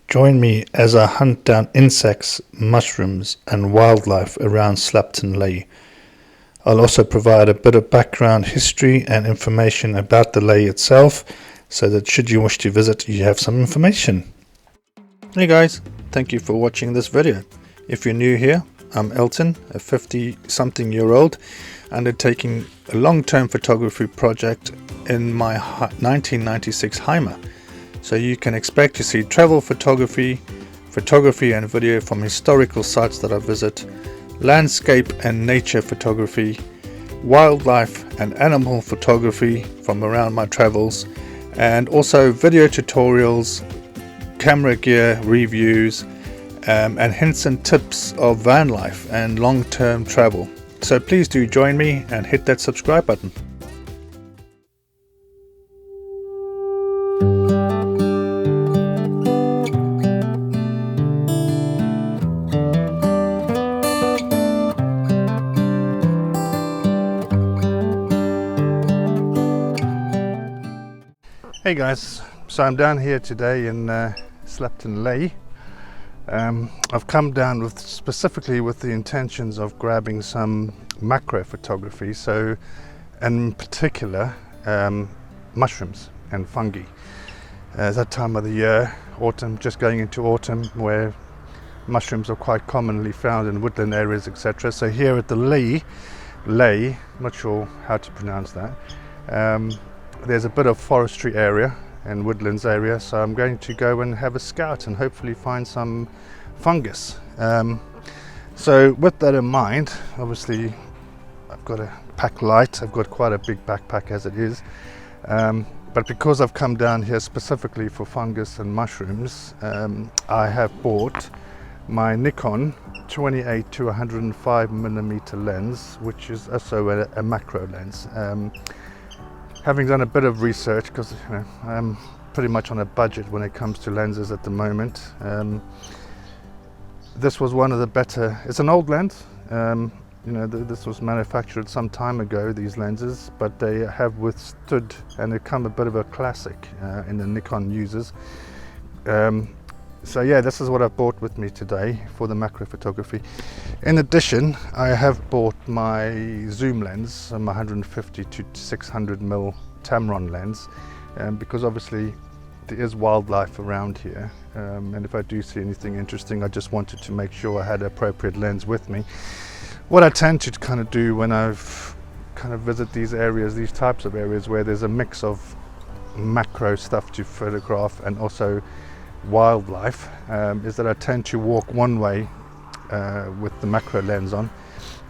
Join me as I hunt down insects, mushrooms and wildlife around Slapton Ley. I'll also provide a bit of background history and information about the ley itself, so that should you wish to visit, you have some information. Hey guys, thank you for watching this video. If you're new here, I'm Elton, a 50-something-year-old undertaking a long-term photography project in my 1996 Heimer. So you can expect to see travel photography and video from historical sites that I visit, landscape and nature photography, wildlife and animal photography from around my travels, and also video tutorials, camera gear reviews, and hints and tips of van life and long-term travel. So please do join me and hit that subscribe button. Hey guys, so I'm down here today in Slapton Ley. I've come down specifically with the intentions of grabbing some macro photography, so in particular mushrooms and fungi. It's that time of the year, autumn, just going into autumn, where mushrooms are quite commonly found in woodland areas, etc. So here at the Ley, not sure how to pronounce that, there's a bit of forestry area and woodlands area, so I'm going to go and have a scout and hopefully find some fungus. So with that in mind, obviously I've got a pack light. I've got quite a big backpack as it is, but because I've come down here specifically for fungus and mushrooms, I have bought my Nikon 28 to 105mm lens, which is also a macro lens. Having done a bit of research, because I'm pretty much on a budget when it comes to lenses at the moment, this was one of the better. It's an old lens, this was manufactured some time ago, these lenses, but they have withstood and become a bit of a classic in the Nikon users. So yeah, this is what I've bought with me today for the macro photography. In addition, I have bought my zoom lens, my 150 to 600mm Tamron lens, because obviously there is wildlife around here, and if I do see anything interesting, I just wanted to make sure I had an appropriate lens with me. What I tend to kind of do when I've kind of visit these areas, these types of areas where there's a mix of macro stuff to photograph and also wildlife, is that I tend to walk one way with the macro lens on,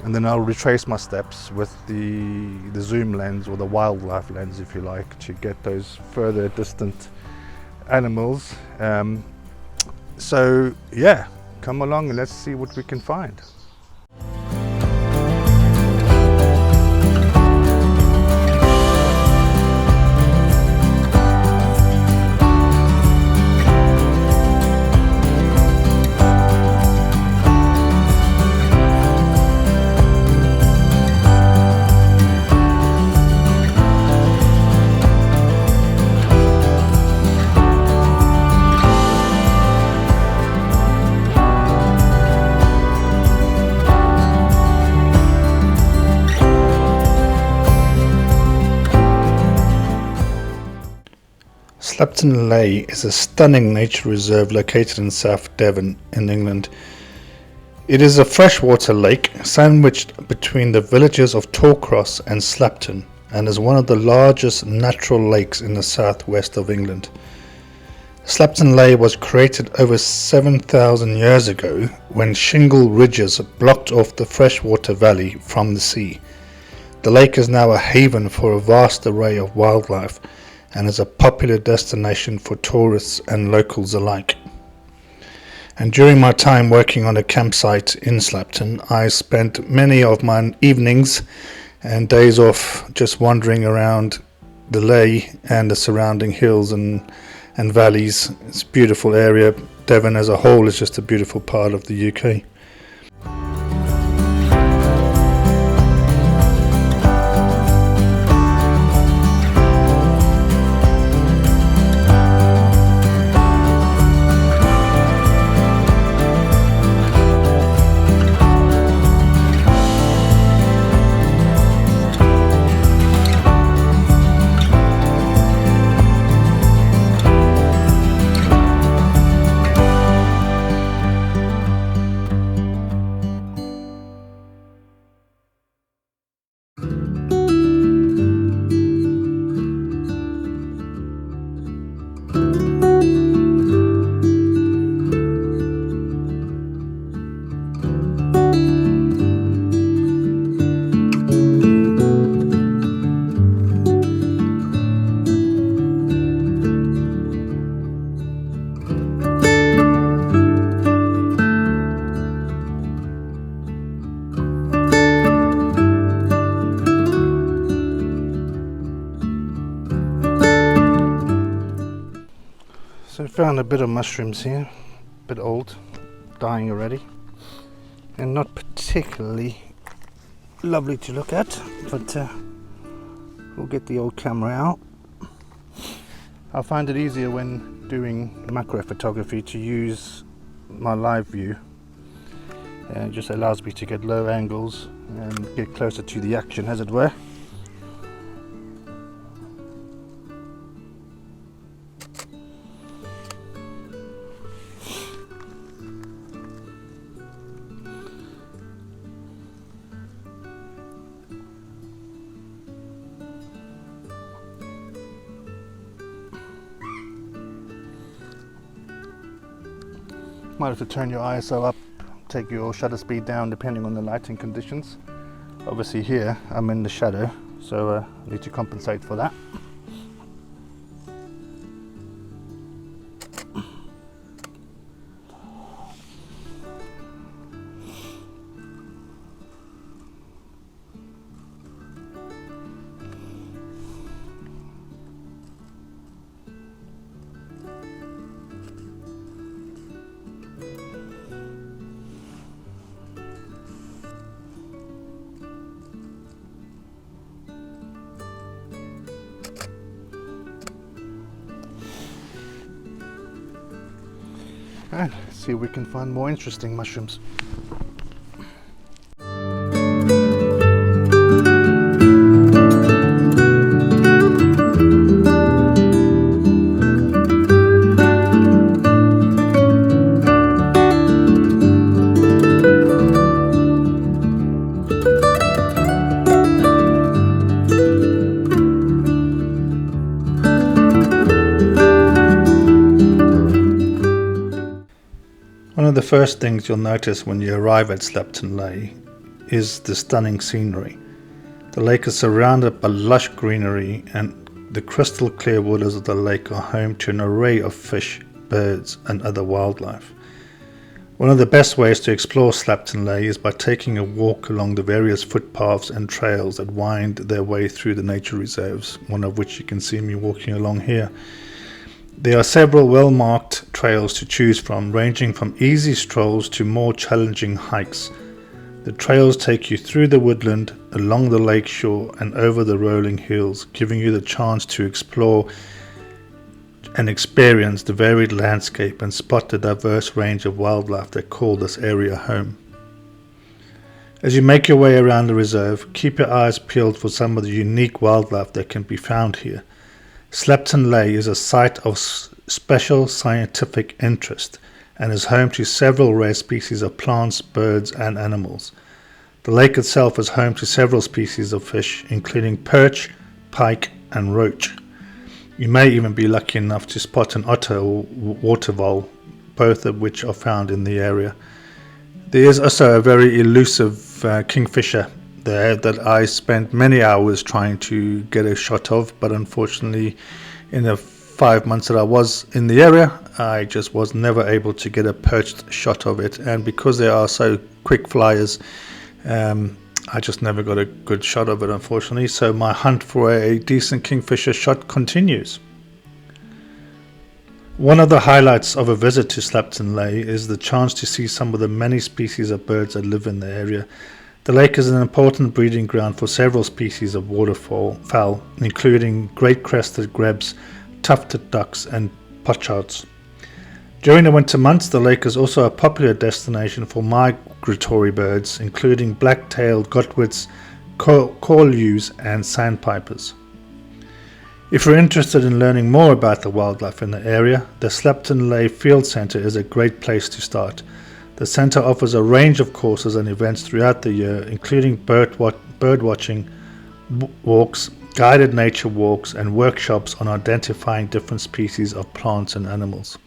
and then I'll retrace my steps with the zoom lens, or the wildlife lens if you like, to get those further distant animals. So yeah, come along and let's see what we can find. Slapton Ley is a stunning nature reserve located in South Devon in England. It is a freshwater lake sandwiched between the villages of Torcross and Slapton, and is one of the largest natural lakes in the southwest of England. Slapton Ley was created over 7,000 years ago when shingle ridges blocked off the freshwater valley from the sea. The lake is now a haven for a vast array of wildlife, and is a popular destination for tourists and locals alike. And during my time working on a campsite in Slapton, I spent many of my evenings and days off just wandering around the Ley and the surrounding hills and valleys. It's a beautiful area. Devon as a whole is just a beautiful part of the UK. So I found a bit of mushrooms here, a bit old, dying already, and not particularly lovely to look at, but we'll get the old camera out. I find it easier when doing macro photography to use my live view. It just allows me to get low angles and get closer to the action, as it were. Might have to turn your ISO up, take your shutter speed down depending on the lighting conditions. Obviously here I'm in the shadow, so I need to compensate for that. And see if we can find more interesting mushrooms. One of the first things you'll notice when you arrive at Slapton Ley is the stunning scenery. The lake is surrounded by lush greenery, and the crystal clear waters of the lake are home to an array of fish, birds and other wildlife. One of the best ways to explore Slapton Ley is by taking a walk along the various footpaths and trails that wind their way through the nature reserves, one of which you can see me walking along here. There are several well-marked trails to choose from, ranging from easy strolls to more challenging hikes. The trails take you through the woodland, along the lake shore and over the rolling hills, giving you the chance to explore and experience the varied landscape and spot the diverse range of wildlife that call this area home. As you make your way around the reserve, keep your eyes peeled for some of the unique wildlife that can be found here. Slapton Ley is a site of special scientific interest and is home to several rare species of plants, birds and animals. The lake itself is home to several species of fish, including perch, pike and roach. You may even be lucky enough to spot an otter or water vole, both of which are found in the area. There is also a very elusive kingfisher there that I spent many hours trying to get a shot of, but unfortunately in the 5 months that I was in the area I just was never able to get a perched shot of it, and because they are so quick flyers I just never got a good shot of it, unfortunately, so my hunt for a decent kingfisher shot continues. One of the highlights of a visit to Slapton Ley is the chance to see some of the many species of birds that live in the area. The lake is an important breeding ground for several species of waterfowl, including great crested grebes, tufted ducks and pochards. During the winter months, the lake is also a popular destination for migratory birds, including black-tailed godwits, curlews and sandpipers. If you're interested in learning more about the wildlife in the area, the Slapton Ley Field Centre is a great place to start. The centre offers a range of courses and events throughout the year, including bird watching walks, guided nature walks and workshops on identifying different species of plants and animals.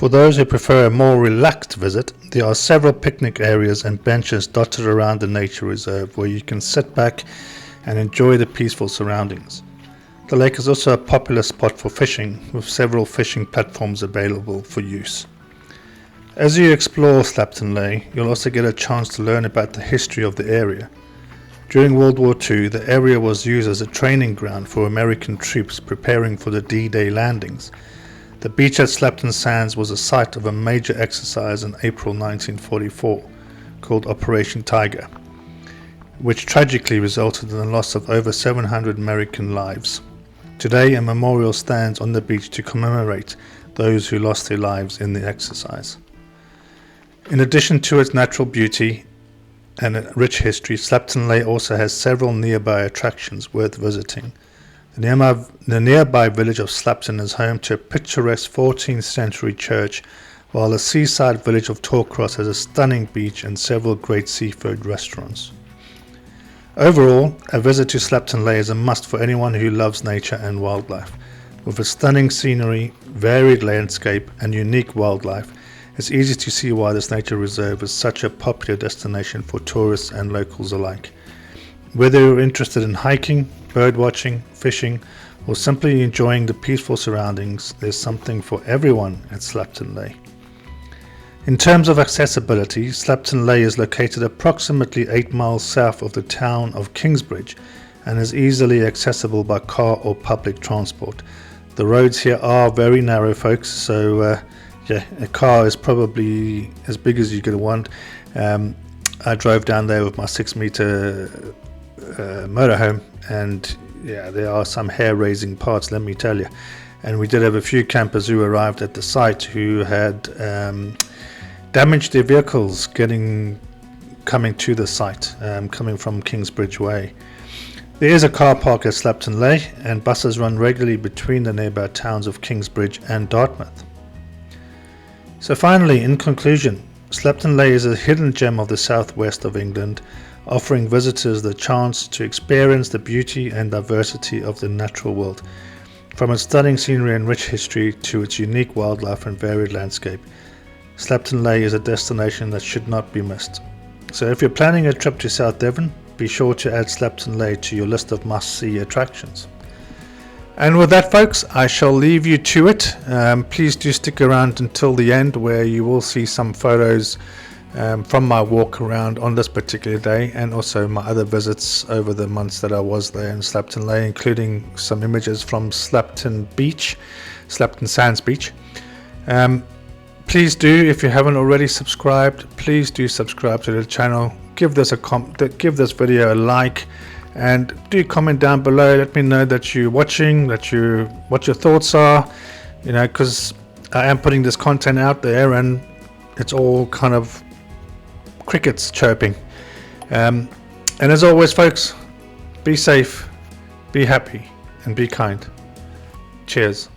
For those who prefer a more relaxed visit, there are several picnic areas and benches dotted around the nature reserve where you can sit back and enjoy the peaceful surroundings. The lake is also a popular spot for fishing, with several fishing platforms available for use. As you explore Slapton Ley, you'll also get a chance to learn about the history of the area. During World War II, the area was used as a training ground for American troops preparing for the D-Day landings. The beach at Slapton Sands was the site of a major exercise in April 1944 called Operation Tiger, which tragically resulted in the loss of over 700 American lives. Today, a memorial stands on the beach to commemorate those who lost their lives in the exercise. In addition to its natural beauty and a rich history, Slapton Ley also has several nearby attractions worth visiting. The nearby village of Slapton is home to a picturesque 14th century church, while the seaside village of Torcross has a stunning beach and several great seafood restaurants. Overall, a visit to Slapton Ley is a must for anyone who loves nature and wildlife. With its stunning scenery, varied landscape and unique wildlife, it's easy to see why this nature reserve is such a popular destination for tourists and locals alike. Whether you're interested in hiking, bird watching, fishing, or simply enjoying the peaceful surroundings, there's something for everyone at Slapton Ley. In terms of accessibility, Slapton Ley is located approximately 8 miles south of the town of Kingsbridge and is easily accessible by car or public transport. The roads here are very narrow, folks, so a car is probably as big as you're going to want. I drove down there with my 6-meter motorhome, and there are some hair-raising parts, let me tell you. And we did have a few campers who arrived at the site who had damaged their vehicles coming to the site, coming from Kingsbridge Way. There is a car park at Slapton Ley, and buses run regularly between the nearby towns of Kingsbridge and Dartmouth. So finally, in conclusion, Slapton Ley is a hidden gem of the southwest of England, offering visitors the chance to experience the beauty and diversity of the natural world. From its stunning scenery and rich history to its unique wildlife and varied landscape, Slapton Ley is a destination that should not be missed. So if you're planning a trip to South Devon, be sure to add Slapton Ley to your list of must-see attractions. And with that, folks, I shall leave you to it. Please do stick around until the end, where you will see some photos from my walk around on this particular day, and also my other visits over the months that I was there in Slapton Ley, including some images from Slapton Sands Beach. Please do, if you haven't already subscribed, please do subscribe to the channel. Give this video a like, and do comment down below. Let me know that you're watching, what your thoughts are, because I am putting this content out there and it's all kind of crickets chirping. And as always, folks, be safe, be happy, and be kind. Cheers.